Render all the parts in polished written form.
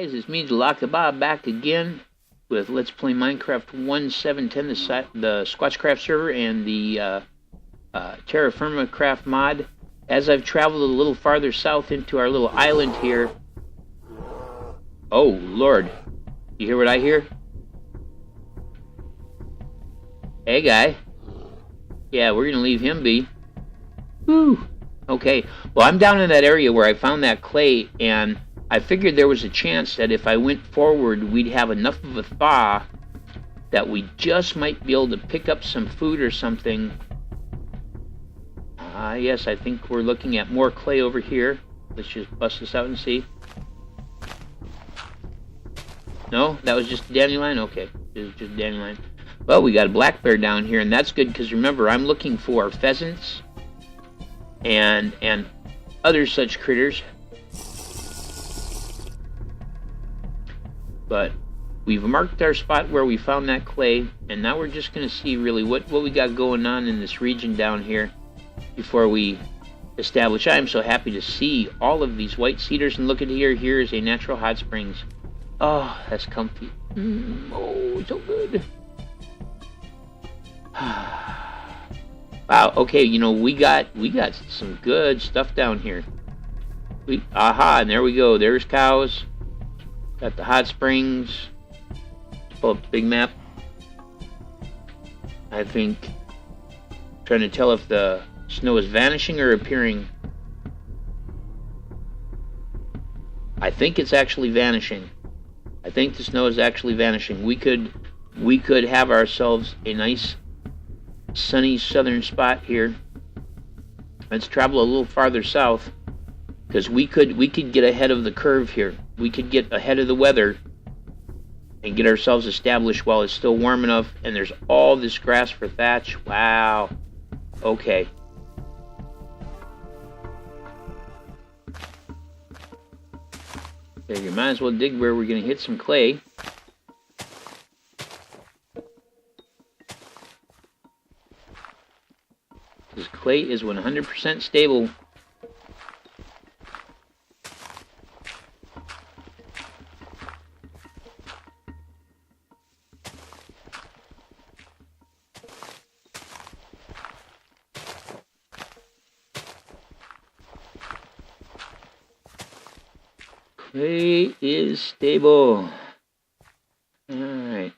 guys, it's me, Bob, back again with Let's Play Minecraft 1.7.10, the Squatchcraft server and the Terrafirmacraft mod. As I've traveled a little farther south into our little island here. Oh, Lord. You hear what I hear? Hey, guy. Yeah, we're going to leave him be. Woo. Okay. Well, I'm down in that area where I found that clay, and I figured there was a chance that if I went forward, we'd have enough of a thaw that we just might be able to pick up some food or something. Yes, I think we're looking at more clay over here. Let's just bust this out and see. No? That was just a dandelion? Okay. It was just a dandelion. Well, we got a black bear down here, and that's good because remember, I'm looking for pheasants and other such critters. But we've marked our spot where we found that clay, and now we're just going to see really what we got going on in this region down here before we establish. I'm so happy to see all of these white cedars, and look at here. Here is a natural hot springs. Oh, that's comfy. Oh, so good. Wow. Okay, you know, we got some good stuff down here. And there we go. There's cows. Got the hot springs. Pull up the big map. I think trying to tell if the snow is vanishing or appearing. I think it's actually vanishing. I think the snow is actually vanishing. We could have ourselves a nice sunny southern spot here. Let's travel a little farther south, because we could get ahead of the curve here. We could get ahead of the weather and get ourselves established while it's still warm enough, and there's all this grass for thatch. Wow. Okay. Okay, you might as well dig where we're going to hit some clay. This clay is 100% stable. Clay is stable. Alright.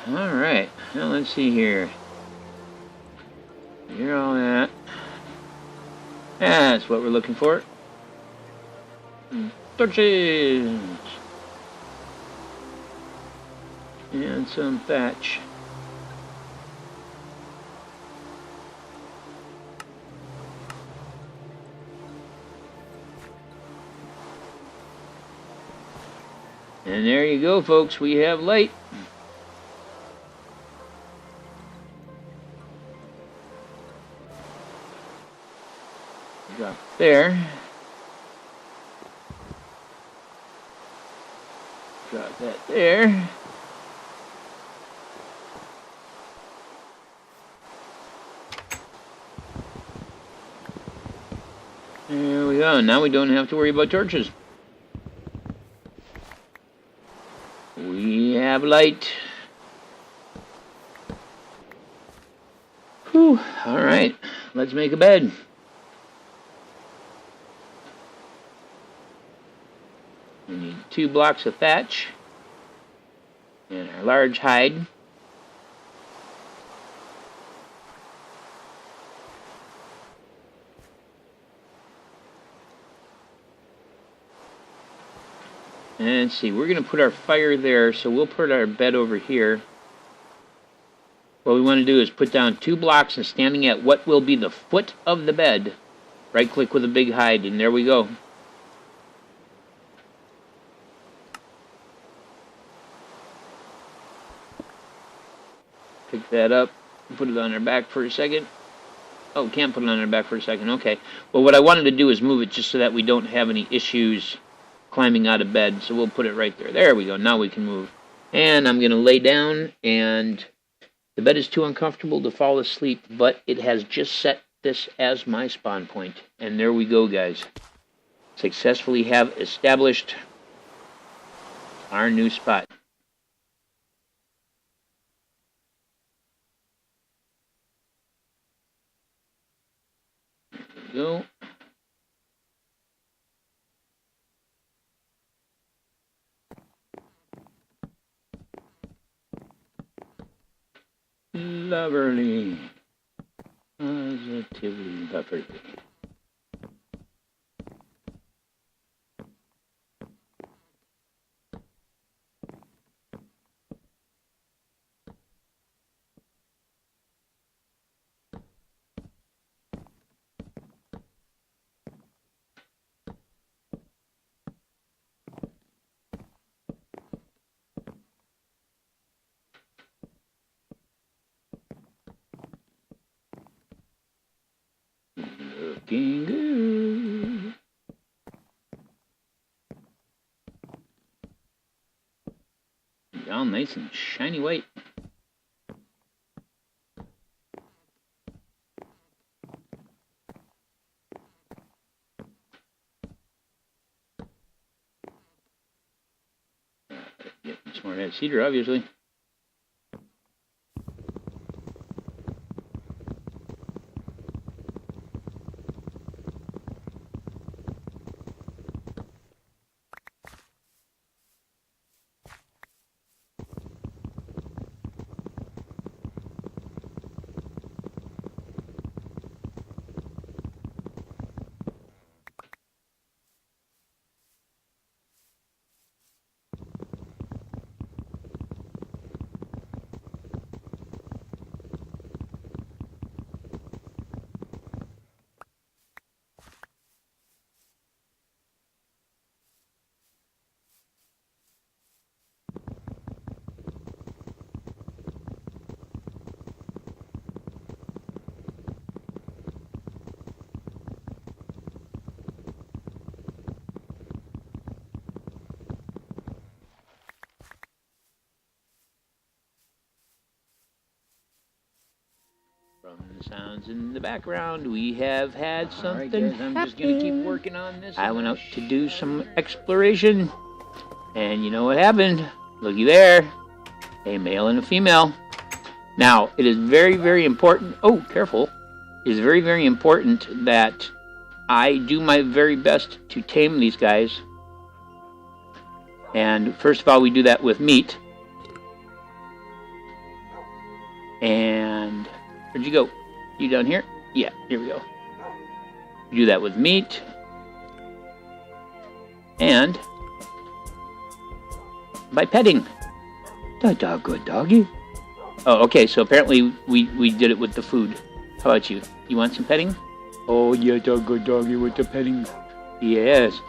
Alright, now let's see here. Hear all that. That's what we're looking for. Torches! And some thatch. And there you go, folks. We have light. Drop there. Drop that there. There we go. Now we don't have to worry about torches. We have light. Whew. Alright. Let's make a bed. We need 2 blocks of thatch and our large hide. And let's see, we're going to put our fire there, so we'll put our bed over here. What we want to do is put down 2 blocks and standing at what will be the foot of the bed, right click with a big hide, and there we go. that up, put it on our back for a second. Oh, can't put it on our back for a second. Okay. Well, what I wanted to do is move it just so that we don't have any issues climbing out of bed. So we'll put it right there. There we go. Now we can move. And I'm going to lay down, and the bed is too uncomfortable to fall asleep, but it has just set this as my spawn point. And there we go, guys. Successfully have established our new spot. There we go. Lovely. Positively lovely. Looking good. All nice and shiny white. Get some more of that cedar, obviously. From the sounds in the background, we have had something. All right, guys, I'm just going to keep working on this. I went out to do some exploration, and you know what happened? Looky there. A male and a female. Now, it is very, very important. Oh, careful. It is very, very important that I do my very best to tame these guys. And first of all, we do that with meat. And where'd you go? You down here? Yeah, here we go. We do that with meat. And by petting. The dog, good doggy. Oh, okay, so apparently we did it with the food. How about you? You want some petting? Oh, yeah, dog, good doggy with the petting. Yes.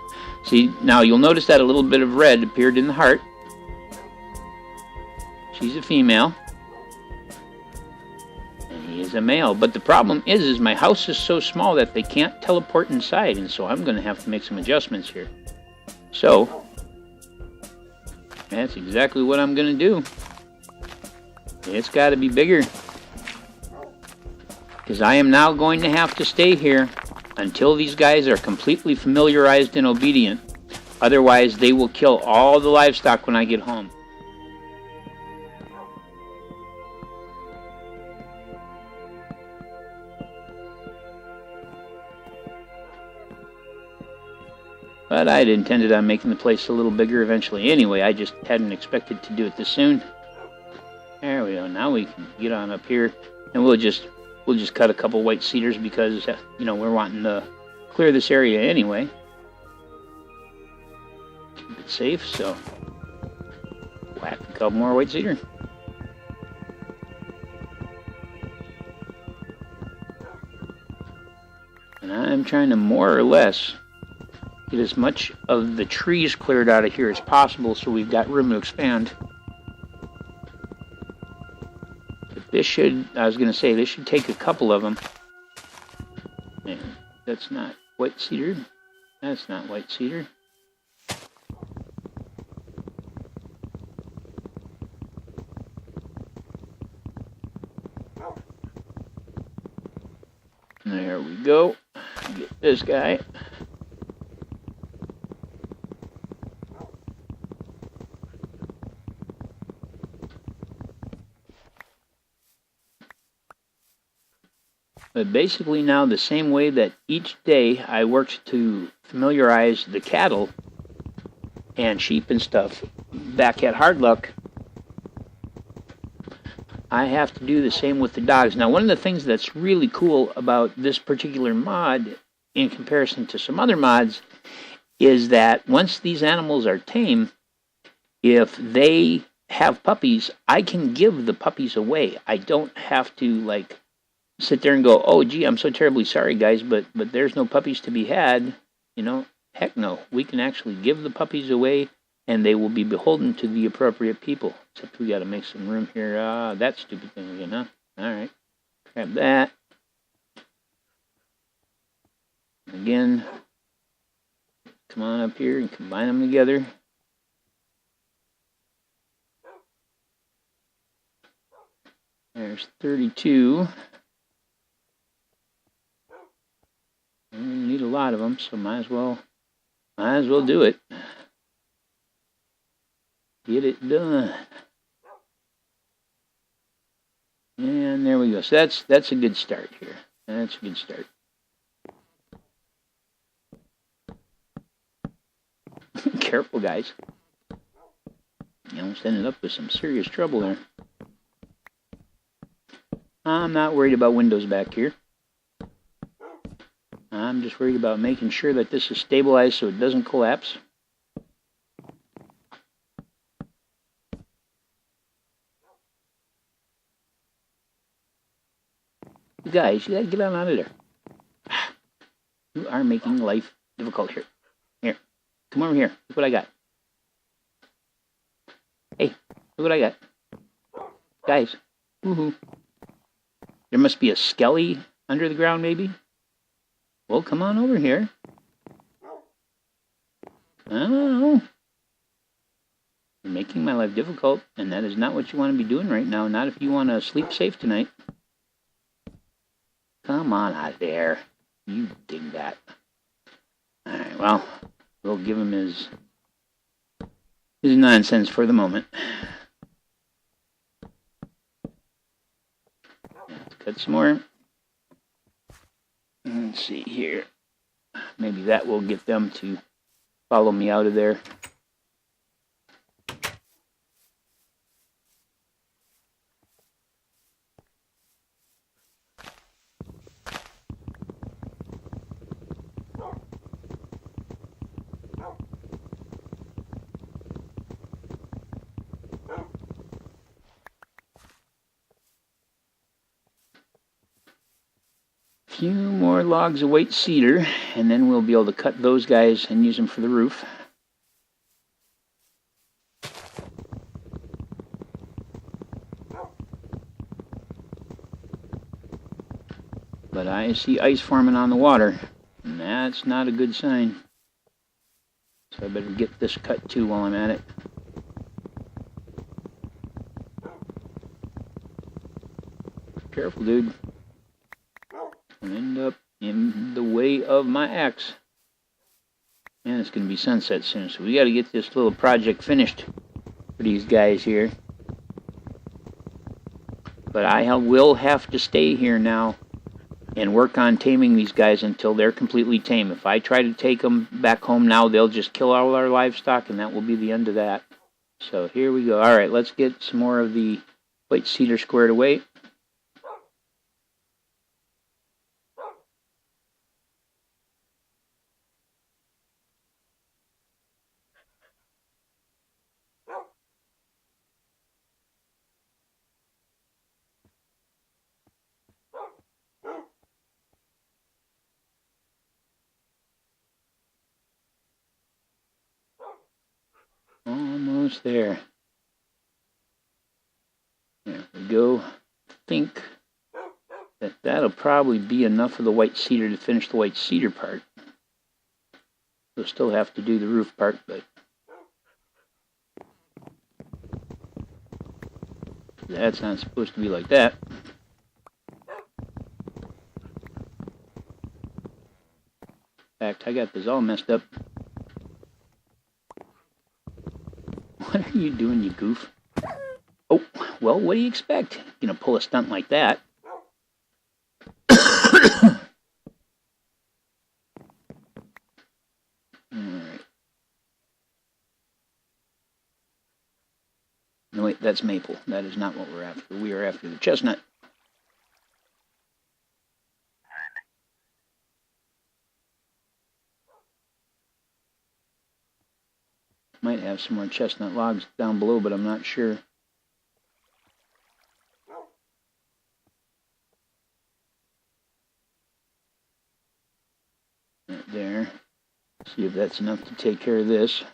See, now you'll notice that a little bit of red appeared in the heart. She's a female. And he is a male. But the problem is my house is so small that they can't teleport inside, and so I'm going to have to make some adjustments here. So, that's exactly what I'm going to do. It's got to be bigger. Because I am now going to have to stay here until these guys are completely familiarized and obedient. Otherwise, they will kill all the livestock when I get home. But I'd intended on making the place a little bigger eventually. Anyway, I just hadn't expected to do it this soon. There we go. Now we can get on up here, and we'll just cut a couple white cedars because you know we're wanting to clear this area anyway. Keep it safe, so whack a couple more white cedar. And I'm trying to more or less get as much of the trees cleared out of here as possible so we've got room to expand. But this should, I was going to say, this should take a couple of them. And that's not white cedar. That's not white cedar. There we go. Get this guy. But basically now the same way that each day I worked to familiarize the cattle and sheep and stuff back at Hard Luck, I have to do the same with the dogs. Now, one of the things that's really cool about this particular mod in comparison to some other mods is that once these animals are tame, if they have puppies, I can give the puppies away. I don't have to, like, sit there and go, oh, gee, I'm so terribly sorry, guys, but there's no puppies to be had. You know, heck no. We can actually give the puppies away, and they will be beholden to the appropriate people. Except we got to make some room here. That stupid thing again, huh? All right. Grab that. Again, come on up here and combine them together. There's 32. We need a lot of them, so might as well do it. Get it done. And there we go. So that's a good start here. That's a good start. Careful, guys. You almost ended up with some serious trouble there. I'm not worried about windows back here. I'm just worried about making sure that this is stabilized so it doesn't collapse. You guys, you gotta get on out of there. You are making life difficult here. Here, come over here. Look what I got. Hey, look what I got. Guys, woohoo. There must be a skelly under the ground, maybe? Well, come on over here. I don't know. You're making my life difficult, and that is not what you want to be doing right now. Not if you want to sleep safe tonight. Come on out there. You dig that. Alright, well, we'll give him his nonsense for the moment. Let's cut some more. Let's see here. Maybe that will get them to follow me out of there. Few more logs of white cedar, and then we'll be able to cut those guys and use them for the roof. But I see ice forming on the water, and that's not a good sign. So I better get this cut too while I'm at it. Careful, dude. I'll end up in the way of my axe. And it's going to be sunset soon, so we got to get this little project finished for these guys here. But I will have to stay here now and work on taming these guys until they're completely tame. If I try to take them back home now, they'll just kill all our livestock, and that will be the end of that. So here we go. All right, let's get some more of the white cedar squared away. Almost there. There we go. think that that'll probably be enough of the white cedar to finish the white cedar part. We'll still have to do the roof part, but that's not supposed to be like that. In fact, I got this all messed up. What are you doing, you goof? Oh, well, what do you expect? You're gonna pull a stunt like that. Alright. No, wait, that's maple. That is not what we're after. We are after the chestnut. Might have some more chestnut logs down below, but I'm not sure. Right there. See if that's enough to take care of this.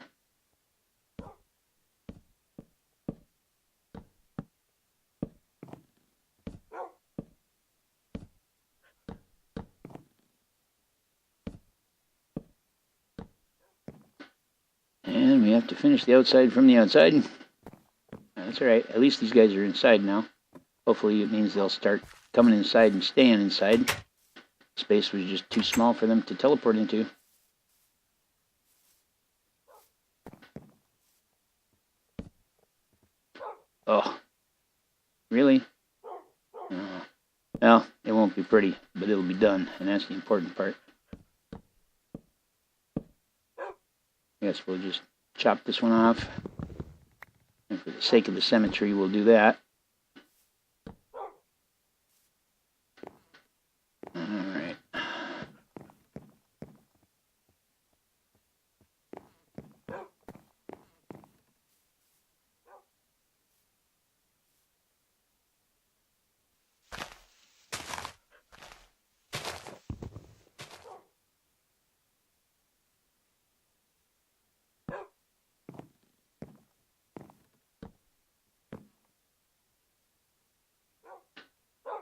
And we have to finish the outside from the outside. That's alright. At least these guys are inside now. Hopefully it means they'll start coming inside and staying inside. Space was just too small for them to teleport into. Oh. Really? Well, it won't be pretty, but it'll be done, and that's the important part. I guess we'll just chop this one off. And for the sake of the symmetry, we'll do that. Alright.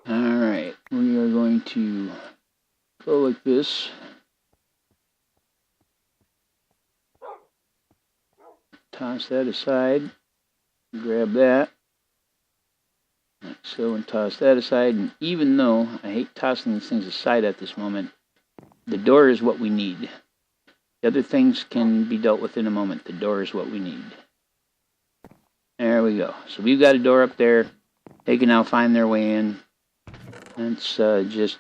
Alright, we are going to go like this. Toss that aside. Grab that. Like so, and toss that aside. And even though I hate tossing these things aside at this moment, the door is what we need. The other things can be dealt with in a moment. The door is what we need. There we go. So we've got a door up there. They can now find their way in. Let's just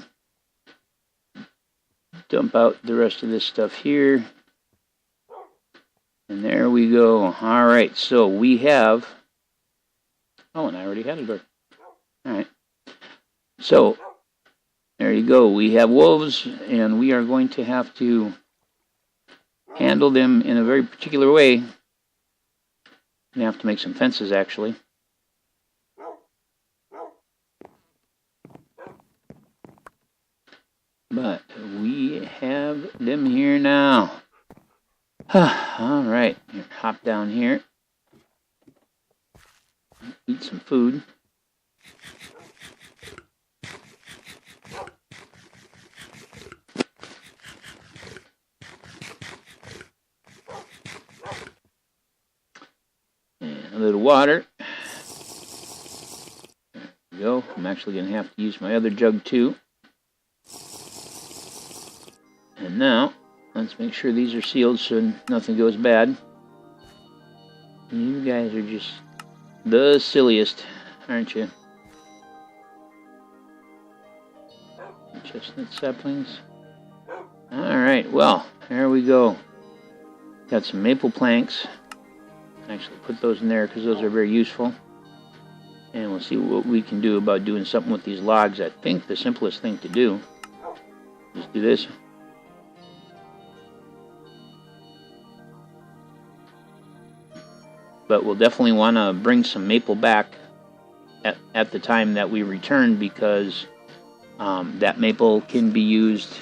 dump out the rest of this stuff here. And there we go. Alright, so we have... Oh, and I already had a door. Alright. So, there you go. We have wolves, and we are going to have to handle them in a very particular way. We have to make some fences, actually. But we have them here now. Alright, hop down here. Eat some food. And a little water. There we go. I'm actually going to have to use my other jug too. And now, let's make sure these are sealed so nothing goes bad. You guys are just the silliest, aren't you? Chestnut saplings. Alright, well, there we go. Got some maple planks. Actually put those in there because those are very useful. And we'll see what we can do about doing something with these logs. I think the simplest thing to do is do this. But we'll definitely want to bring some maple back at the time that we return, because that maple can be used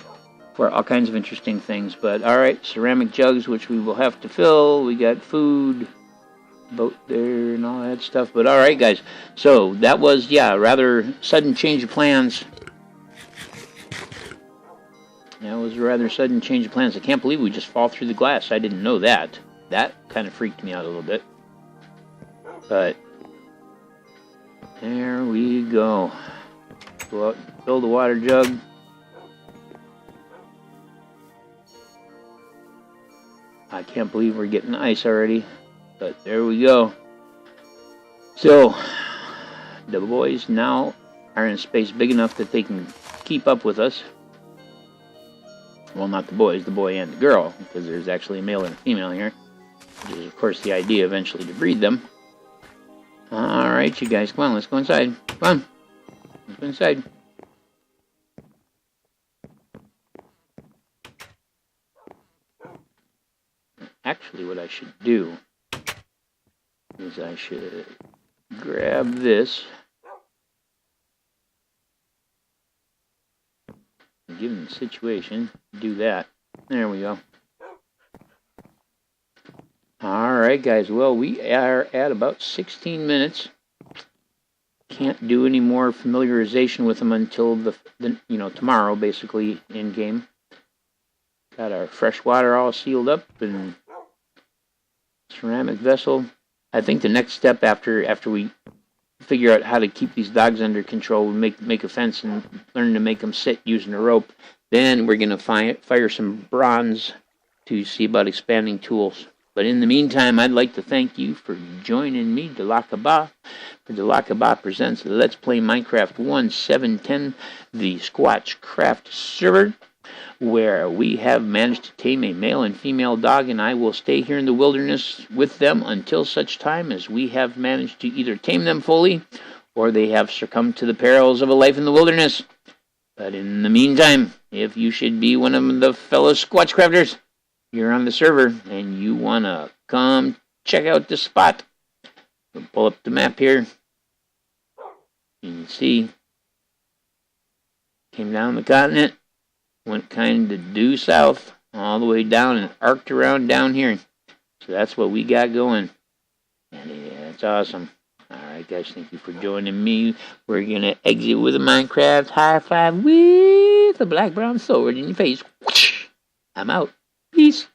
for all kinds of interesting things. But alright, ceramic jugs, which we will have to fill. We got food. boat there and all that stuff. But all right, guys. So that was, yeah, rather sudden change of plans. That was a rather sudden change of plans. I can't believe we just fall through the glass. I didn't know that. That kind of freaked me out a little bit. But there we go. Go out and fill the water jug. I can't believe we're getting ice already. But there we go. So, the boys now are in space big enough that they can keep up with us. Well, not the boys, the boy and the girl, because there's actually a male and a female here. Which is, of course, the idea eventually to breed them. Alright, you guys, come on, let's go inside. Come on. Let's go inside. Actually, what I should do is I should grab this. Given the situation, do that. There we go. Alright, guys, well, we are at about 16 minutes. Can't do any more familiarization with them until the tomorrow, basically, in game. Got our fresh water all sealed up and ceramic vessel. I think the next step after we figure out how to keep these dogs under control, we make a fence and learn to make them sit using a rope. Then we're gonna fire some bronze to see about expanding tools. But in the meantime, I'd like to thank you for joining me, Delakaba, for Delakaba Presents Let's Play Minecraft 1.7.10, the Squatchcraft Server, where we have managed to tame a male and female dog, and I will stay here in the wilderness with them until such time as we have managed to either tame them fully or they have succumbed to the perils of a life in the wilderness. But in the meantime, if you should be one of the fellow Squatchcrafters, you're on the server and you want to come check out this spot, we'll pull up the map here. You can see, came down the continent, went kind of due south, all the way down and arced around down here. So that's what we got going. And yeah, it's awesome. Alright guys, thank you for joining me. We're going to exit with a Minecraft high five with a black brown sword in your face. I'm out. Peace.